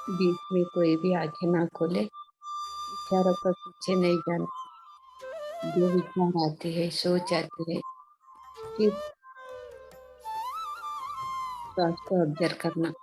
बीच में कोई भी आंखें ना खोले, विचारों पर पीछे नहीं जाना। जो विचार आते हैं, सोच आती है, सिर्फ श्वास को ऑब्जर्व करना।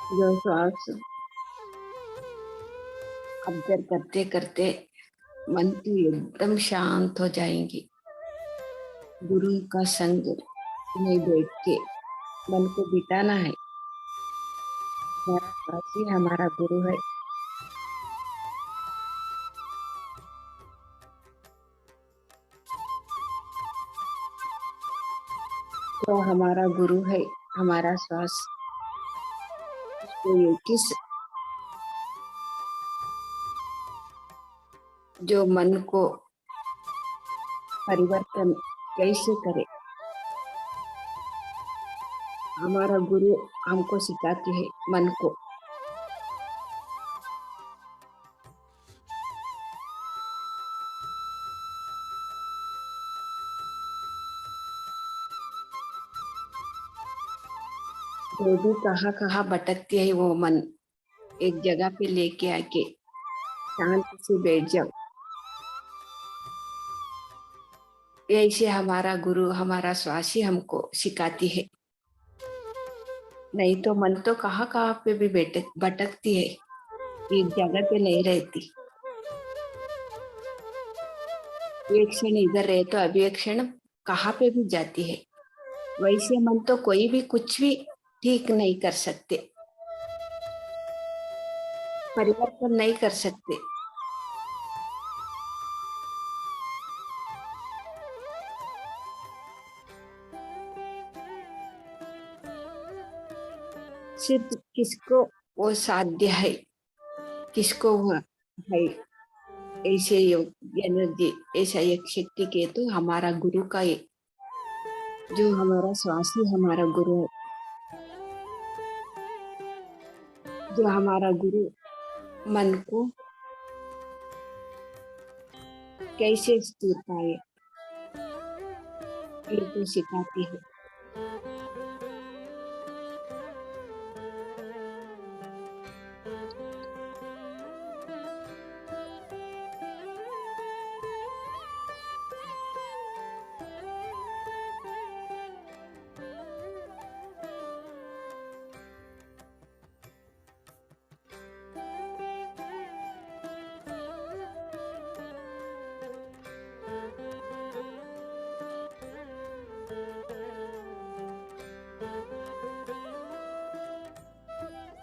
जो श्वास ऑब्जर्व करते करते मन की एकदम शांत हो जाएंगी। गुरु का संग में बैठ के मन को बिठाना है। हमारा श्वास ही हमारा गुरु है। तो हमारा गुरु है हमारा श्वास। उसको एक ही जो मन को परिवर्तन कैसे करे, हमारा गुरु हमको सिखाते हैं मन को। जो भी कहाँ कहाँ भटकती है वो मन, एक जगह पे लेके आके शांति से बैठ जाओ। ऐसे हमारा गुरु, हमारा स्वासी हमको सिखाती है। नहीं तो मन तो कहाँ कहाँ पे भी भटकती है, एक जगह पे नहीं रहती। एक क्षण इधर रहे तो अभी एक क्षण कहाँ पे भी जाती है। वैसे मन तो कोई भी कुछ भी ठीक नहीं कर सकते, परिवर्तन नहीं कर सकते। सिर्फ किसको वो साध्य है, किसको वो है, ऐसे योग एनर्जी, ऐसा एक शक्ति के तो हमारा गुरु का ये, जो हमारा स्वासी हमारा गुरु है, जो हमारा गुरु मन को कैसे स्थिर पाए, ये तो सिखाती है।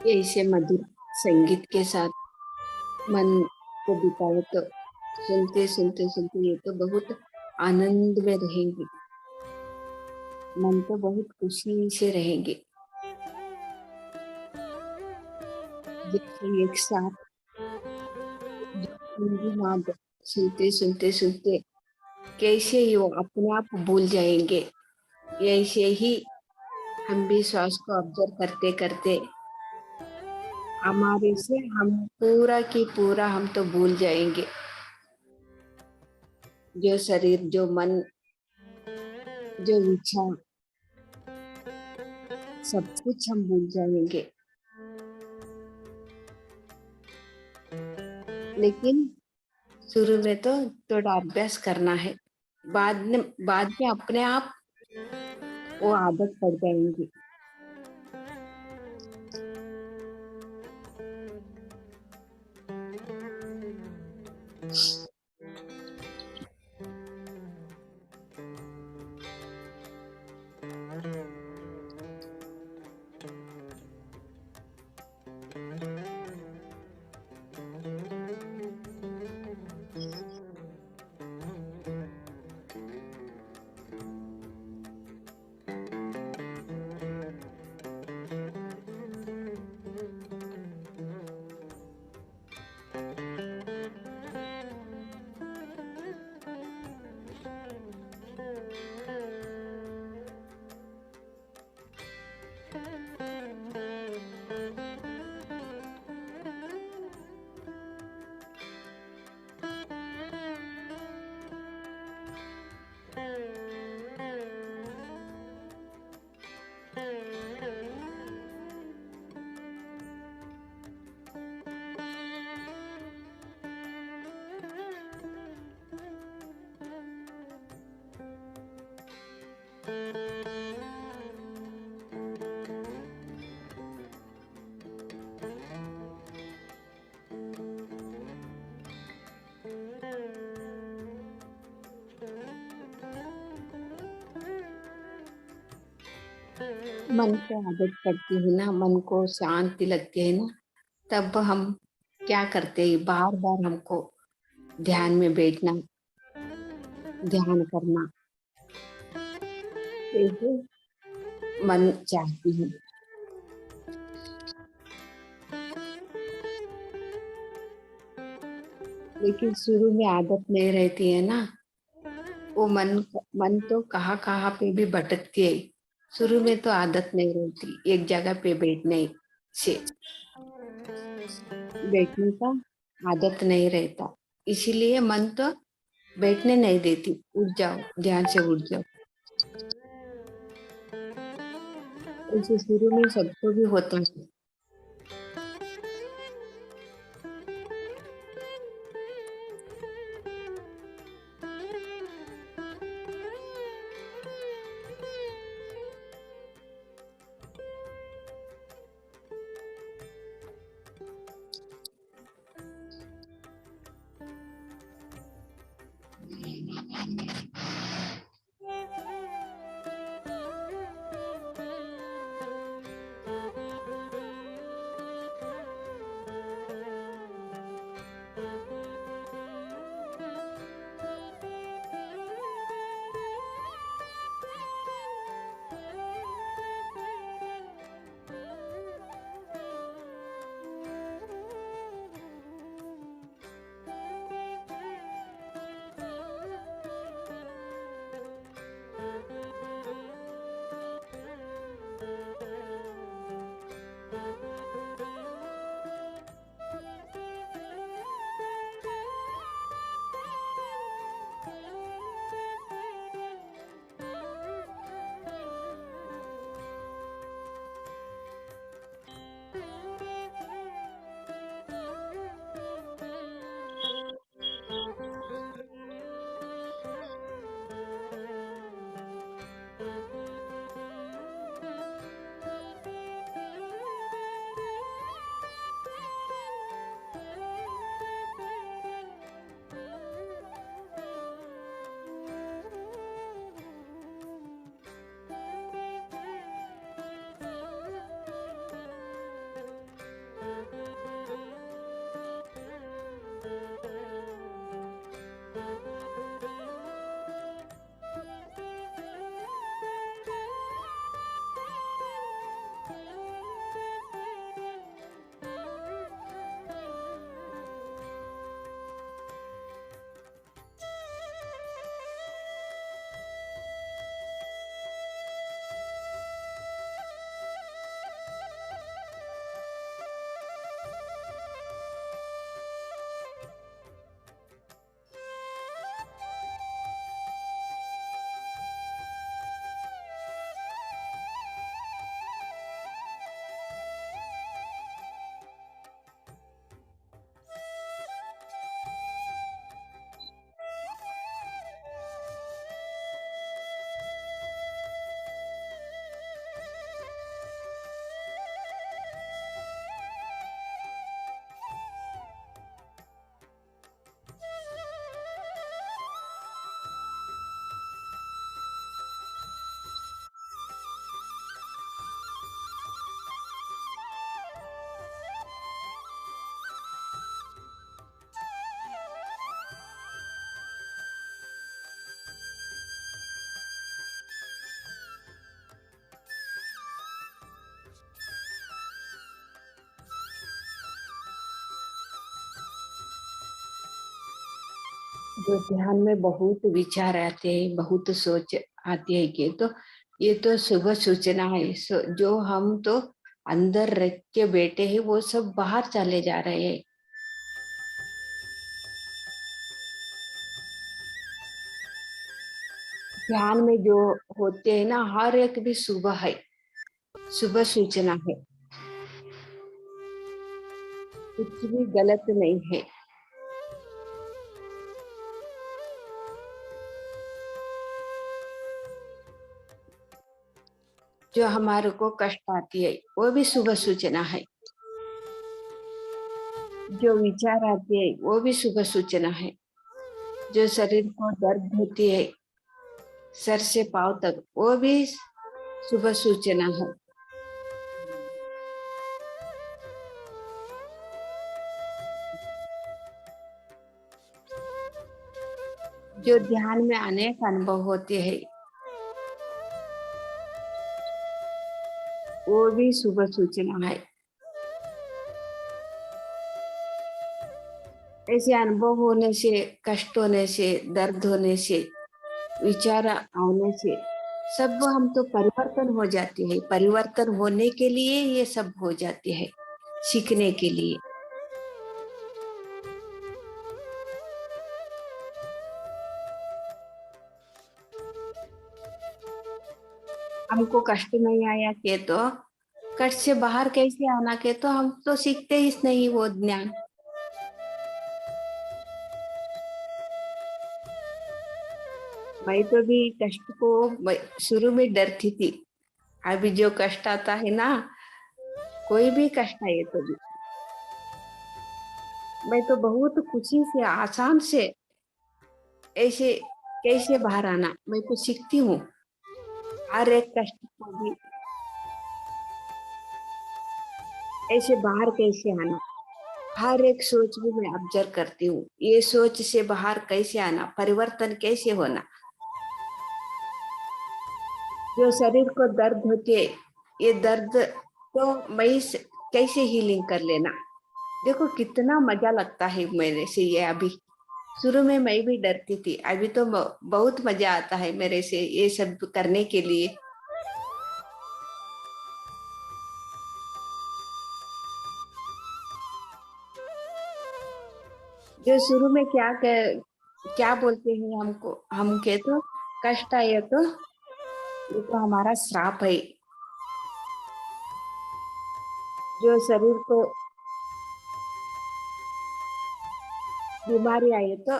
ऐसे मधुर संगीत के साथ मन को बिताए तो सुनते सुनते सुनते ये तो बहुत आनंद में रहेंगे, मन तो बहुत खुशी से रहेंगे। जैसे एक साथ हिंदी नाद सुनते सुनते सुनते कैसे ये वो अपने आप भूल जाएंगे, ऐसे ही हम भी श्वास को ऑब्जर्व करते करते हमारे से हम पूरा की पूरा हम तो भूल जाएंगे। जो शरीर, जो मन, जो इच्छा, सब कुछ हम भूल जाएंगे। लेकिन शुरू में तो थोड़ा अभ्यास करना है, बाद में अपने आप वो आदत पड़ जाएंगी। मन को आदत पड़ती है ना, मन को शांति लगती है ना, तब हम क्या करते हैं, बार बार हमको ध्यान में बैठना, ध्यान करना, ये मन चाहती है। लेकिन शुरू में आदत नहीं रहती है ना, वो मन तो कहाँ कहाँ पे भी भटकती है। शुरू में तो आदत नहीं रहती एक जगह पे से बैठने का आदत नहीं रहता, इसीलिए मन तो बैठने नहीं देती। उठ जाओ, ध्यान से उठ जाओ। ऐसे शुरू में सबको भी होता है। जो ध्यान में बहुत विचार आते हैं, बहुत सोच आती है कि तो ये तो शुभ सूचना है। जो हम तो अंदर रख के बैठे हैं वो सब बाहर चले जा रहे हैं। ध्यान में जो होते हैं ना, हर एक भी शुभ है, शुभ सूचना है, कुछ भी गलत नहीं है। जो हमारे को कष्ट आती है वो भी शुभ सूचना है। जो विचार आते हैं वो भी शुभ सूचना है। जो शरीर को दर्द होती है सर से पांव तक, वो भी शुभ सूचना है। जो ध्यान में अनेक अनुभव होते हैं वो भी शुभ सूचना है। ऐसे अनुभव होने से, कष्ट होने से, दर्द होने से, विचार आने से सब हम तो परिवर्तन हो जाते हैं। परिवर्तन होने के लिए ये सब हो जाते हैं, सीखने के लिए। हमको कष्ट नहीं आया के तो कष्ट से बाहर कैसे आना के तो हम तो सीखते ही नहीं वो ज्ञान। मैं तो भी कष्ट को शुरू में डरती थी। अभी जो कष्ट आता है ना, कोई भी कष्ट आए तो भी मैं तो बहुत खुशी से आसान से ऐसे कैसे बाहर आना मैं तो सीखती हूँ। हर एक कष्ट को भी ऐसे बाहर कैसे आना, हर एक सोच भी मैं ऑब्जर्व करती हूँ। ये सोच से बाहर कैसे आना, परिवर्तन कैसे होना। जो शरीर को दर्द होते, ये दर्द तो मैं कैसे हीलिंग कर लेना। देखो कितना मजा लगता है मेरे से ये। अभी शुरू में मैं भी डरती थी, अभी तो बहुत मजा आता है मेरे से ये सब करने के लिए। जो शुरू में क्या बोलते हैं हमको, हम के तो कष्ट आए तो ये तो हमारा श्राप है। जो शरीर को बीमारी आई तो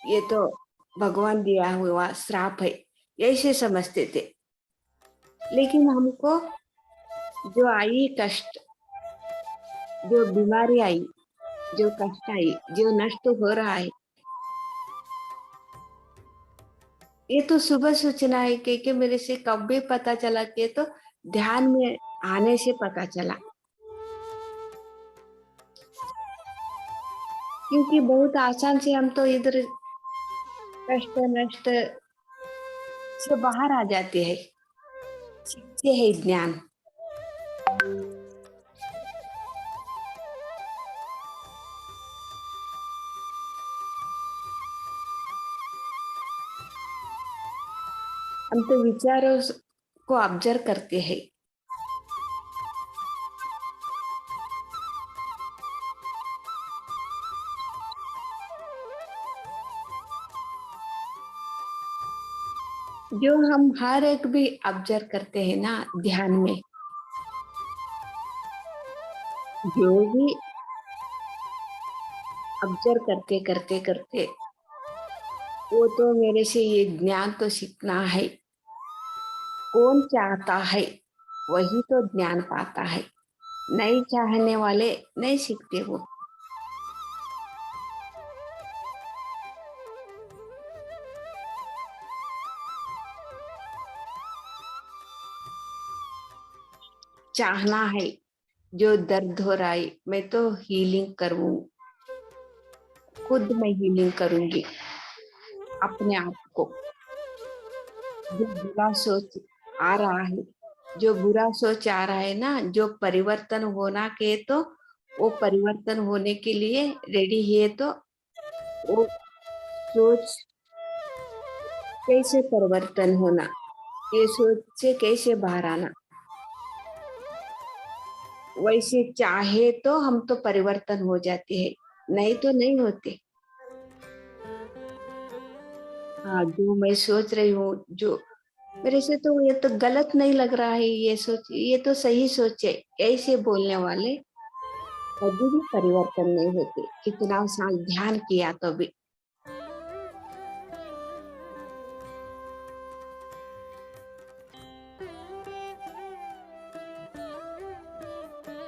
ये तो भगवान दिया हुआ श्राप है, ऐसे समझते थे। लेकिन हमको जो आई कष्ट, जो बीमारी आई, जो कष्ट आई, जो नष्ट हो रहा है, ये तो सुबह सूचना है कि मेरे से कब भी पता चला कि तो ध्यान में आने से पता चला। क्योंकि बहुत आसान से हम तो इधर कष्ट नष्ट से बाहर आ जाते हैं, सीखते हैं ज्ञान। हम तो विचारों को ऑब्जर्व करते हैं। जो हम हर एक भी ऑब्जर्व करते हैं ना ध्यान में, जो भी ऑब्जर्व करते करते करते वो तो मेरे से ये ज्ञान तो सीखना है। कौन चाहता है वही तो ज्ञान पाता है, नहीं चाहने वाले नहीं सीखते वो। चाहना है, जो दर्द हो रहा है मैं तो हीलिंग करूं, खुद मैं हीलिंग करूंगी अपने आप को। जो बुरा सोच आ रहा है, जो बुरा सोच आ रहा है ना, जो परिवर्तन होना के तो वो परिवर्तन होने के लिए रेडी है तो वो सोच कैसे परिवर्तन होना, ये सोच से कैसे बाहर आना, वैसे चाहे तो हम तो परिवर्तन हो जाते हैं, नहीं तो नहीं होते। हाँ, जो मैं सोच रही हूँ, जो मेरे से तो ये तो गलत नहीं लग रहा है, ये सोच ये तो सही सोच है, ऐसे बोलने वाले कभी भी परिवर्तन नहीं होते, कितना साल ध्यान किया तो भी।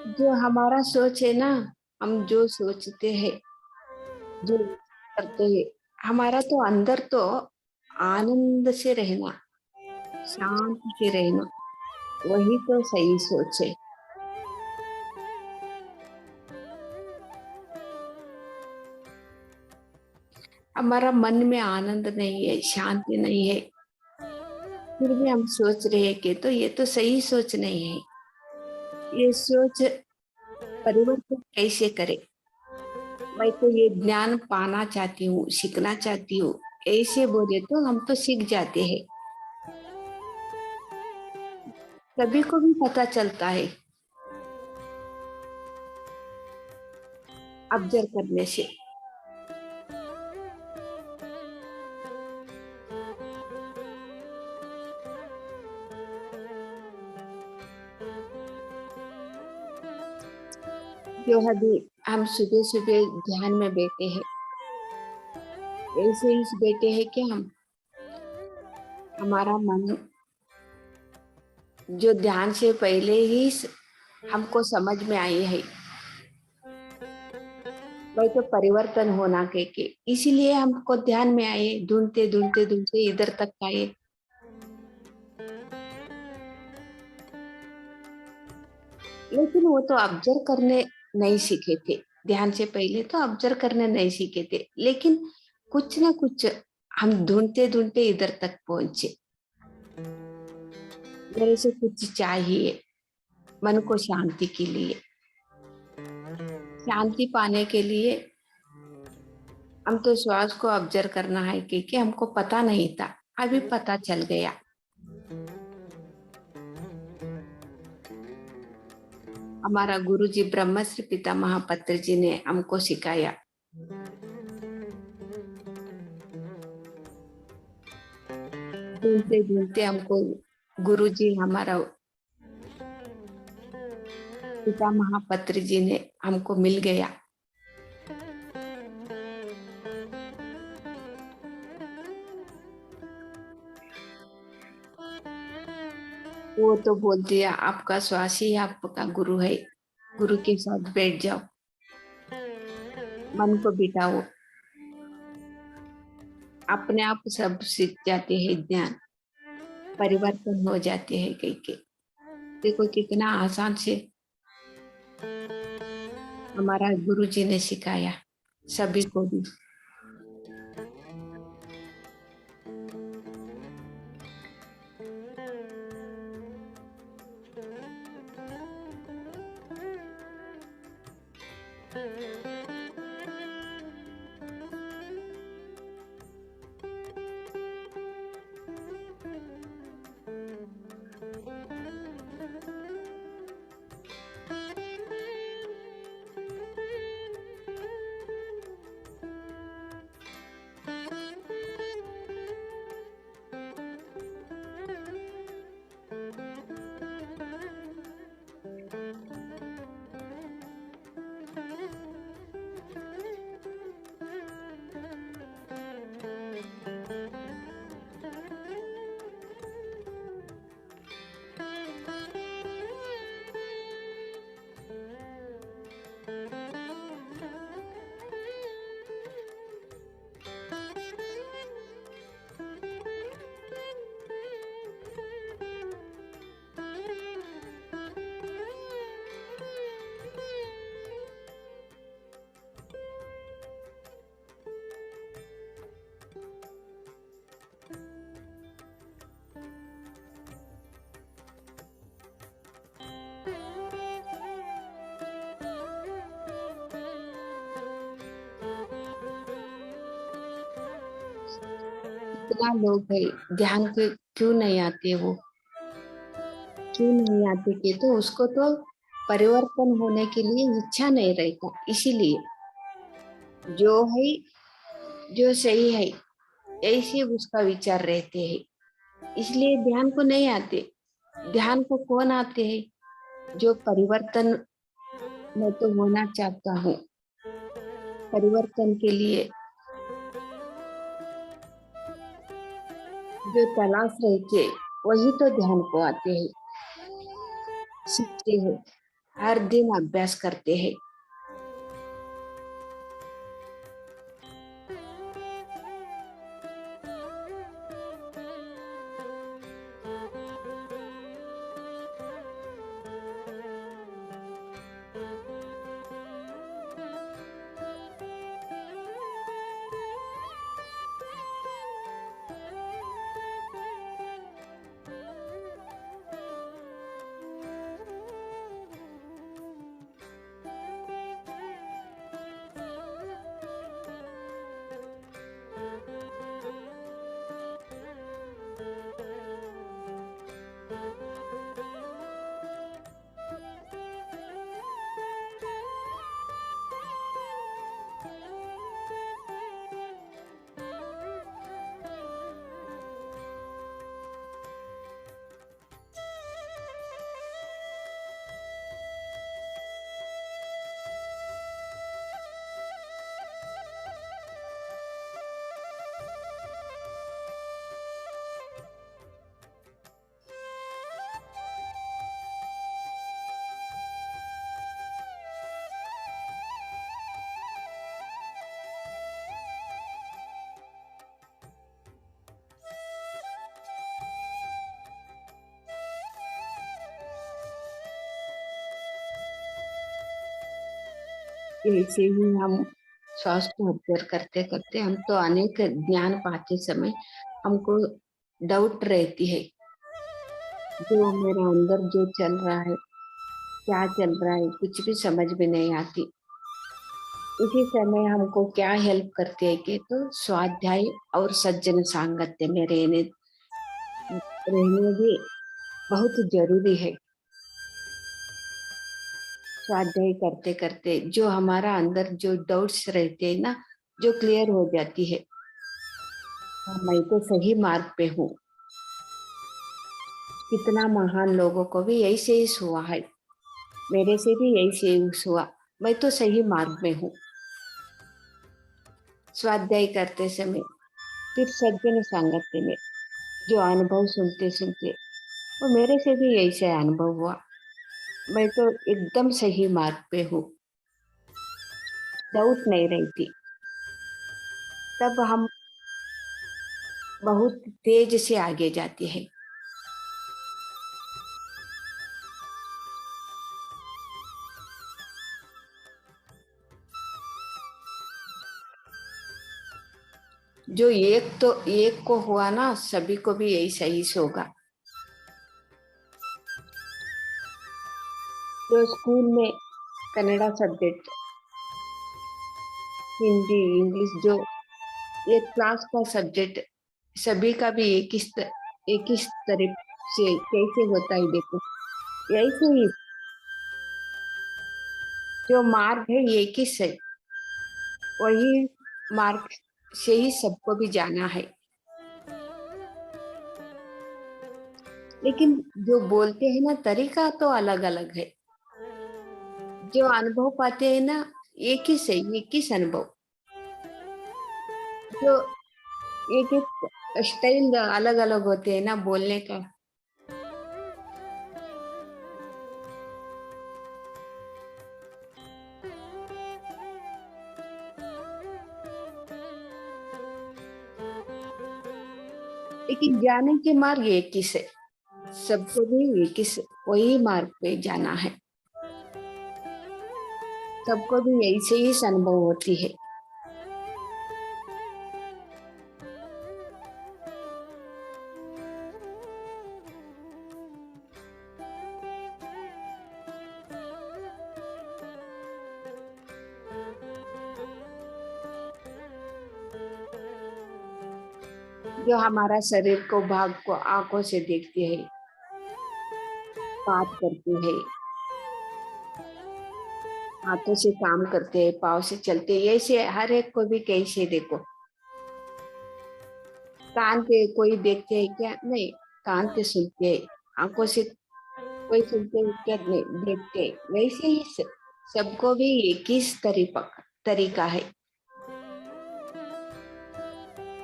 जो हमारा सोच है ना, हम जो सोचते हैं, जो करते हैं, हमारा तो अंदर तो आनंद से रहना, शांत से रहना, वही तो सही सोच है। हमारा मन में आनंद नहीं है, शांति नहीं है, फिर भी हम सोच रहे हैं कि तो ये तो सही सोच नहीं है। ये सोच परिवर्तन कैसे करे, मैं तो ये ज्ञान पाना चाहती हूँ, सीखना चाहती हूँ, ऐसे बोले तो हम तो सीख जाते हैं। सभी को भी पता चलता है ऑब्जर्व करने से। जो अभी हम सुबह सुबह ध्यान में बैठे हैं, ऐसे ही बैठे हैं कि हम हमारा मन जो ध्यान से पहले ही हमको समझ में आई है, वही तो परिवर्तन होना के इसीलिए हमको ध्यान में आए, ढूंढते ढूंढते ढूंढते इधर तक आए। लेकिन वो तो ऑब्जर्व करने नहीं सीखे थे, ध्यान से पहले तो ऑब्जर्व करने नहीं सीखे थे, लेकिन कुछ ना कुछ हम ढूंढते ढूंढते इधर तक पहुंचे। मेरे से कुछ चाहिए मन को शांति के लिए, शांति पाने के लिए हम तो श्वास को ऑब्जर्व करना है, क्योंकि हमको पता नहीं था, अभी पता चल गया। हमारा गुरु जी ब्रह्मश्री पितामह पत्र जी ने हमको सिखाया। ढूंढते ढूंढते हमको गुरु जी हमारा पितामह पत्र जी ने हमको मिल गया। वो तो बोल दिया आपका श्वास ही आपका गुरु है, गुरु के साथ बैठ जाओ, मन को बिठाओ, अपने आप सब सीख जाते हैं, ज्ञान परिवर्तन हो जाते हैं। कई के देखो कितना आसान से हमारा गुरु जी ने सिखाया सभी को भी। इतना लोग है ध्यान के क्यों नहीं आते, वो क्यों नहीं आते के तो उसको तो परिवर्तन होने के लिए इच्छा नहीं रहता, इसीलिए जो है जो सही है ऐसे उसका विचार रहते हैं, इसलिए ध्यान को नहीं आते। ध्यान को कौन आते हैं? जो परिवर्तन मैं तो होना चाहता हूँ, परिवर्तन के लिए जो तलाश रहते वही तो ध्यान को आते हैं, सीखते हैं, हर दिन अभ्यास करते हैं। ऐसे ही हम श्वास को ऑब्जर्व करते करते हम तो अनेक ज्ञान पाते समय हमको डाउट रहती है, जो मेरे अंदर जो चल रहा है, क्या चल रहा है, कुछ भी समझ में नहीं आती। इसी समय हमको क्या हेल्प करती है कि तो स्वाध्याय और सज्जन सांगत्य में रहने भी बहुत जरूरी है। स्वाध्याय करते करते जो हमारा अंदर जो डाउट्स रहते हैं ना, जो क्लियर हो जाती है, हाँ, मैं तो सही मार्ग पे हूँ। कितना महान लोगों को भी ऐसे ही हुआ है, मेरे से भी ऐसे ही हुआ, मैं तो सही मार्ग में हूँ। स्वाध्याय करते समय फिर सज्जन सांगत्य में जो अनुभव सुनते सुनते वो मेरे से भी ऐसे अनुभव हुआ, मैं तो एकदम सही मार्ग पे हूँ, डाउट नहीं रहती। तब हम बहुत तेज से आगे जाते हैं। जो एक को हुआ ना, सभी को भी यही सही से होगा। जो स्कूल में कन्नड़ा सब्जेक्ट, हिंदी, इंग्लिश, जो एक क्लास का सब्जेक्ट सभी का भी एक ही तरह से कैसे होता है देखो, ऐसे ही जो मार्ग है एक ही से, वही मार्ग से ही सबको भी जाना है। लेकिन जो बोलते हैं ना, तरीका तो अलग अलग है। जो अनुभव पाते हैं ना, एक ही अनुभव, जो एक एक स्टाइल अलग अलग होते हैं ना बोलने का। लेकिन जाने के मार्ग एक ही से, सबको भी एक ही से वही मार्ग पे जाना है। सबको भी ऐसे ही अनुभव होती है। जो हमारा शरीर को भाग को आंखों से देखती है, बात करती है, हाथों से काम करते हैं, पाँव से चलते हैं, ऐसे हर एक को भी कैसे देखो। कान पे कोई देखते है क्या? नहीं, कान से सुनते हैं, आंखों से कोई सुनते है क्या? नहीं, देखते हैं। वैसे ही सबको भी एक ही तरीका है।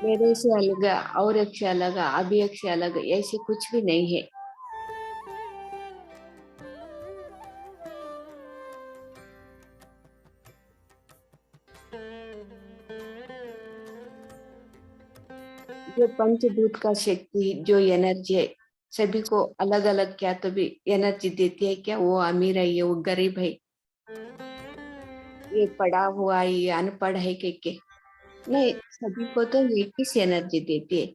मेरे से अलग, और एक से अलग, अभी एक से अलग, ऐसे कुछ भी नहीं है। जो पंचभूत का शक्ति, जो एनर्जी है, सभी को अलग अलग क्या तो भी एनर्जी देती है क्या? वो अमीर है, ये वो गरीब है, ये पढ़ा हुआ है, ये अनपढ़ है के नहीं, सभी को तो एक ही एनर्जी देती है।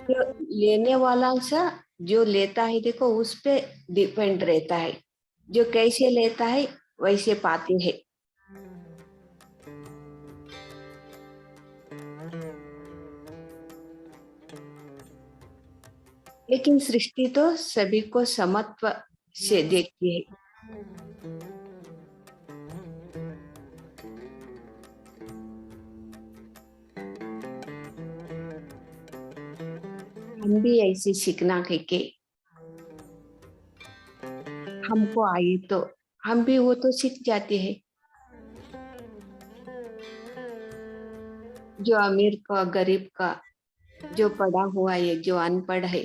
जो लेने वाला सा, जो लेता है देखो, उस पे डिपेंड रहता है। जो कैसे लेता है वैसे पाते हैं। लेकिन सृष्टि तो सभी को समत्व से देखती है। हम भी ऐसे सीखना है कि हमको आई तो हम भी वो तो सीख जाते हैं। जो अमीर का, गरीब का, जो पढ़ा हुआ है, जो अनपढ़ है,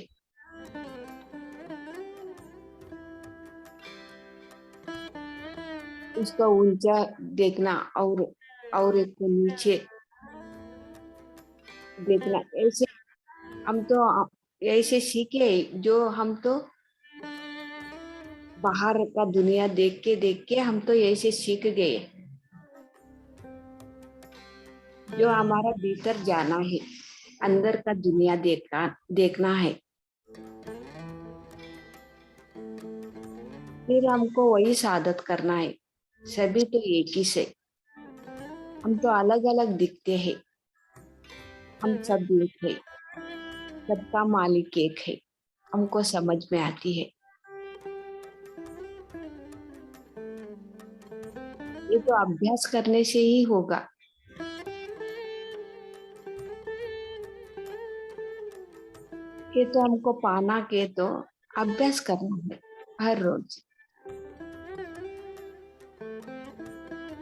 उसका ऊंचा देखना और एक को नीचे देखना, ऐसे हम तो ऐसे सीखे। जो हम तो बाहर का दुनिया देख के हम तो ऐसे सीख गए। जो हमारा भीतर जाना है, अंदर का दुनिया देखना है, फिर हमको वही साधत करना है। सभी तो एक ही से, हम तो अलग अलग दिखते हैं, हम सब एक है, सबका मालिक एक है, हमको समझ में आती है। ये तो अभ्यास करने से ही होगा। ये तो हमको पाना के तो अभ्यास करना है हर रोज।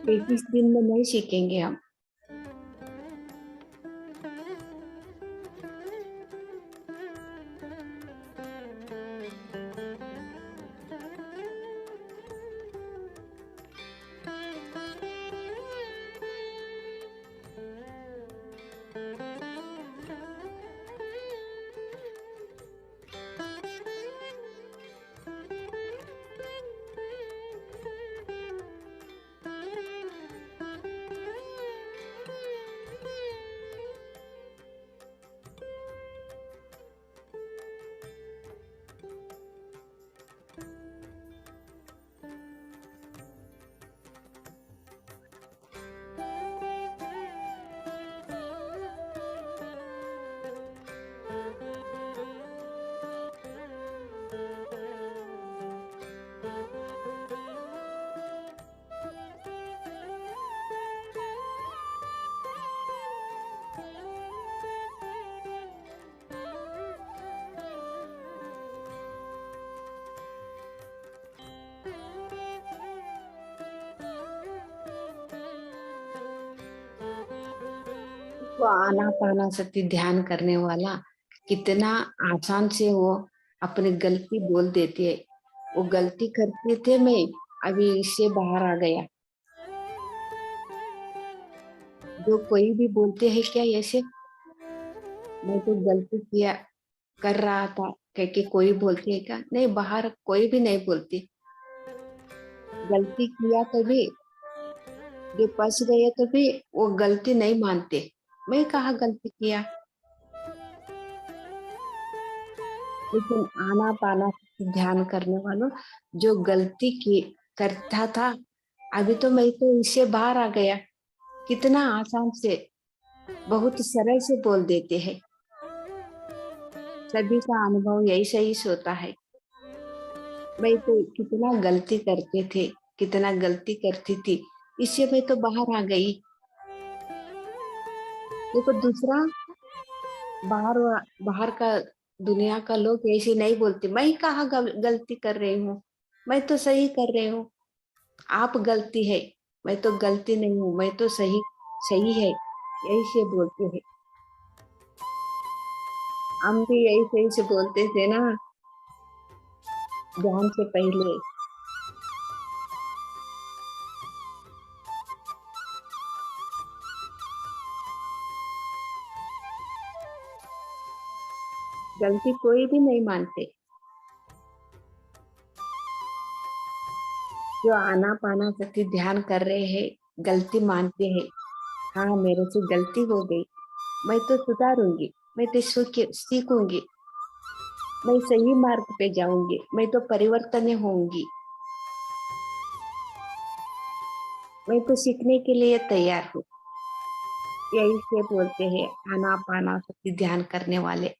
एक ही दिन में नहीं सीखेंगे हम। तो आनापानासती ध्यान करने वाला कितना आसान से वो अपनी गलती बोल देती है। वो गलती करते थे, मैं अभी इससे बाहर आ गया। जो कोई भी बोलते हैं क्या ऐसे, मैं तो गलती किया कर रहा था कह के कोई बोलती है क्या? नहीं, बाहर कोई भी नहीं बोलती। गलती किया तो भी, जो फंस गए तो भी वो गलती नहीं मानते। मैं कहाँ गलती किया। लेकिन आना पाना ध्यान करने वालों, जो गलती की करता था, अभी तो मैं तो इससे बाहर आ गया। कितना आसान से, बहुत सरल से बोल देते हैं। सभी का अनुभव यही सही होता है। मैं तो कितना गलती करते थे, कितना गलती करती थी, इससे मैं तो बाहर आ गई। देखो दूसरा, बाहर बाहर का दुनिया का लोग ऐसे नहीं बोलते, मैं ही कहाँ गलती कर रही हूँ, मैं तो सही कर रही हूँ। आप गलती है, मैं तो गलती नहीं हूँ, मैं तो सही सही है, यही से बोलते हैं। हम भी यही सही से बोलते थे ना, ध्यान से पहले। गलती कोई भी नहीं मानते। जो आना पाना सती ध्यान कर रहे हैं, गलती मानते हैं। हाँ, मेरे से गलती हो गई, मैं तो सुधारूंगी, मैं तो सीखूंगी, मैं सही मार्ग पे जाऊंगी, मैं तो परिवर्तन होंगी, मैं तो सीखने के लिए तैयार हूँ। यही से बोलते हैं आना पाना सती ध्यान करने वाले।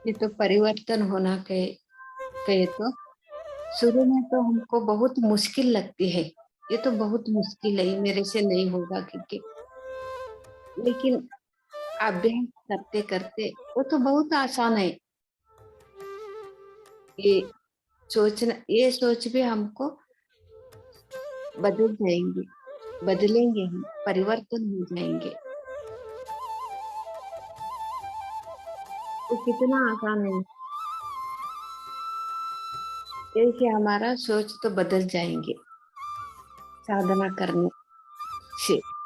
ये तो परिवर्तन होना कहे कहे तो शुरू में तो हमको बहुत मुश्किल लगती है। ये तो बहुत मुश्किल है, ये मेरे से नहीं होगा क्योंकि, लेकिन अभ्यास करते-करते वो तो बहुत आसान है। ये ये सोच भी हमको बदल जाएँगे, बदलेंगे हम, परिवर्तन हो जाएँगे। वो कितना आसान है। देखिए हमारा सोच तो बदल जाएँगे साधना करने से।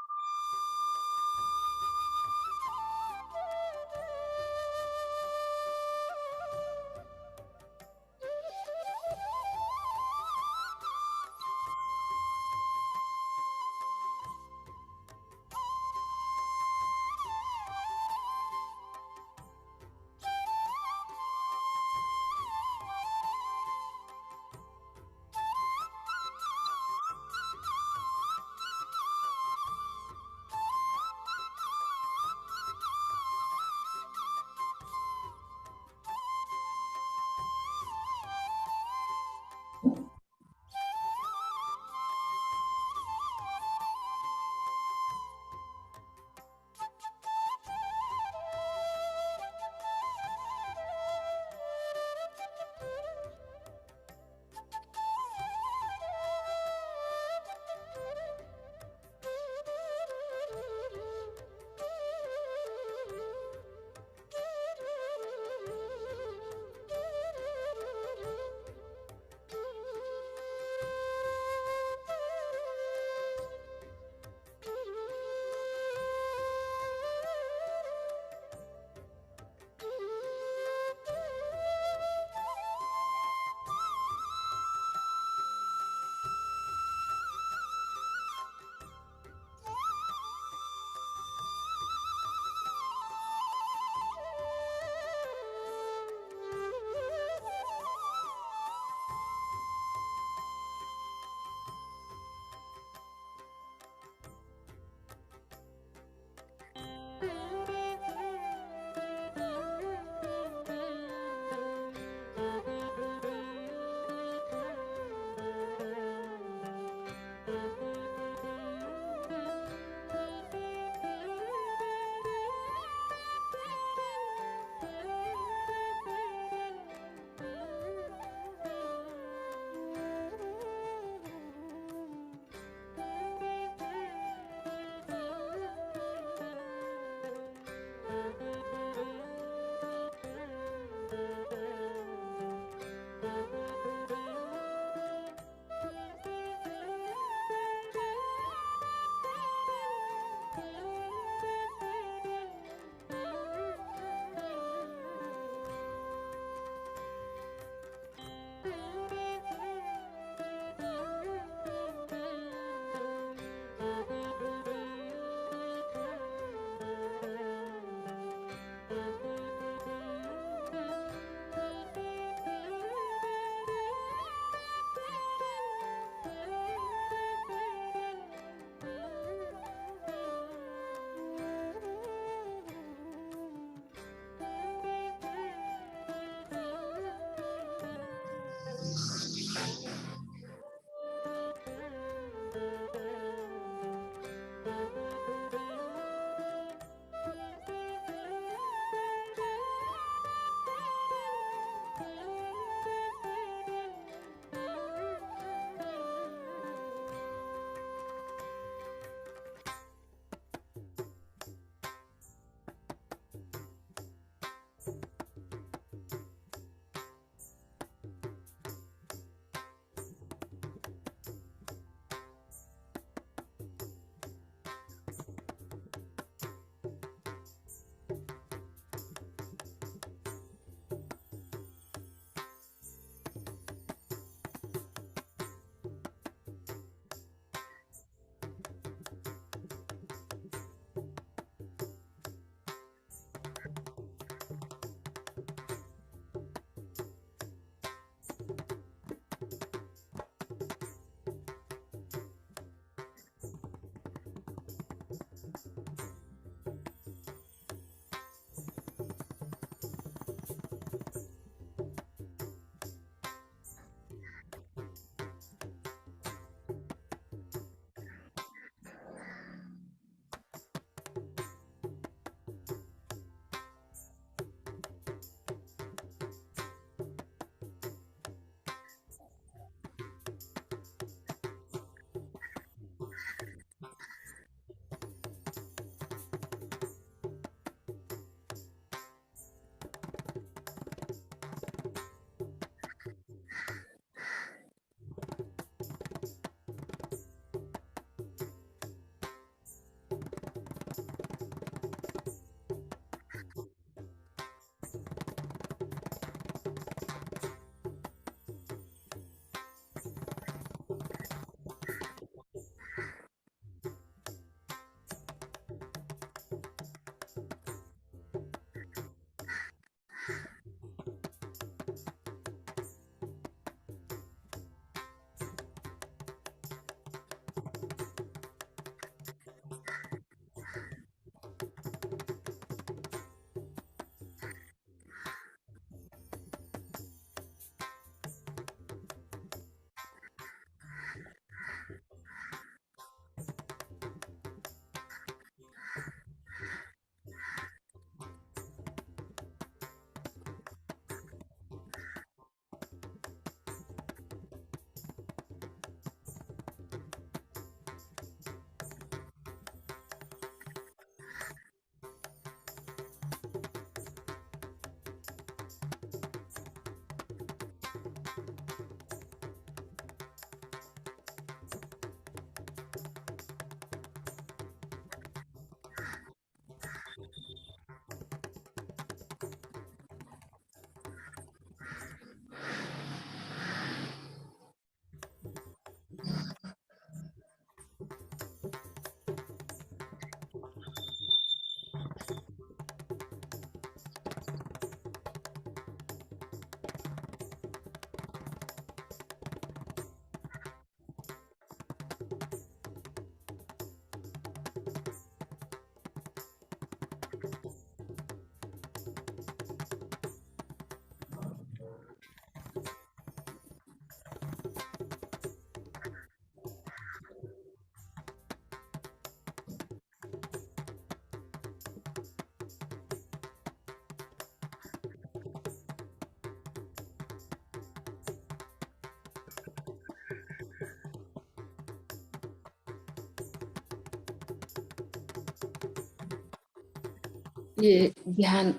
ये ध्यान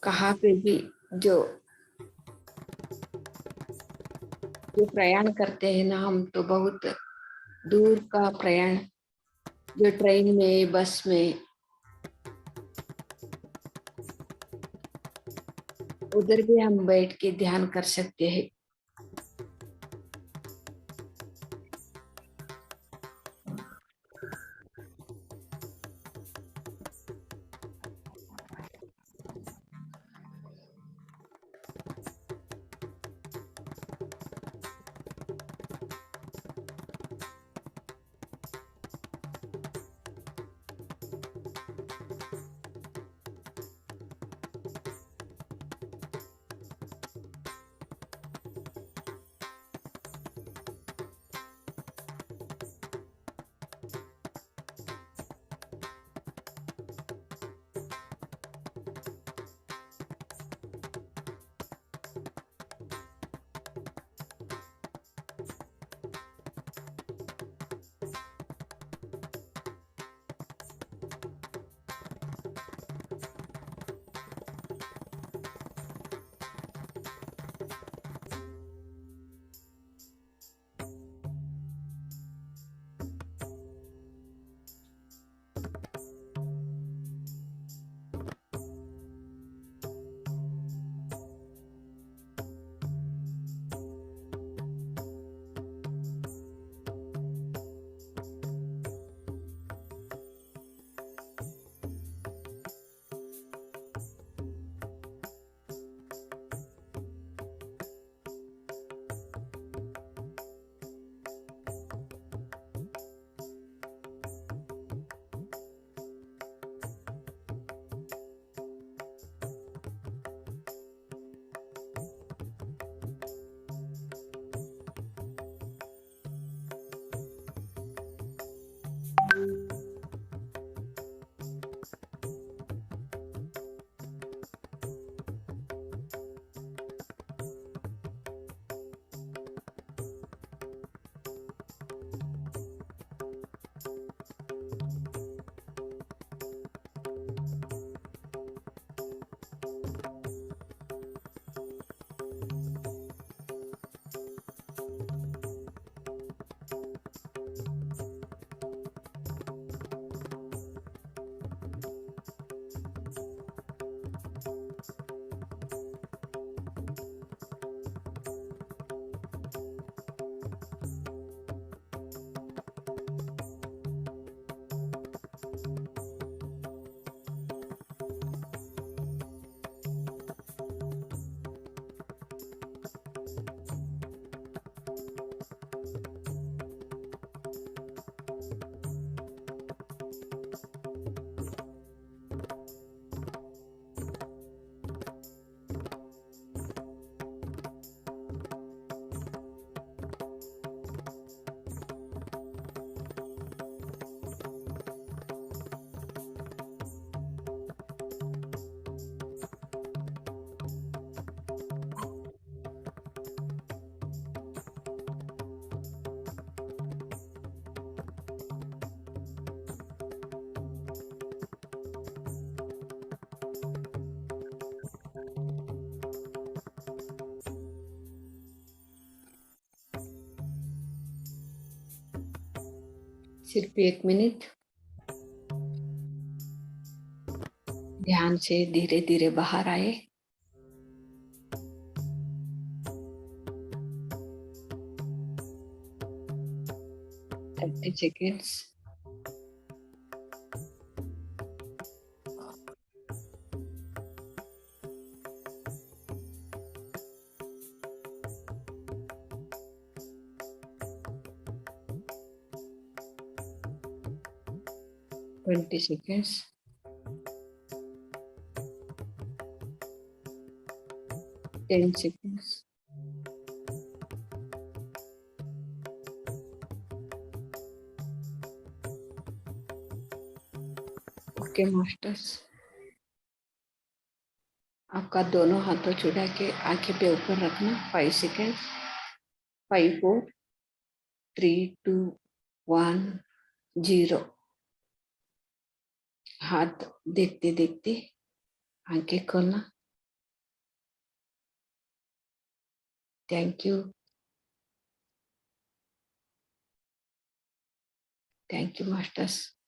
कहाँ पे भी जो जो प्रयाण करते हैं ना, हम तो बहुत दूर का प्रयाण, जो ट्रेन में, बस में, उधर भी हम बैठ के ध्यान कर सकते हैं। सिर्फ 1 मिनट ध्यान से धीरे धीरे बाहर आए। 30 seconds. 20 seconds. 10 seconds. Okay masters, आपका दोनों हाथों छुड़ा के आंखें पे ऊपर रखना। 5 सेकेंड्स। 5, 4, 3, 2, 1, 0। हाथ देखते देखते आंखें खोलना। Thank you. Thank you masters.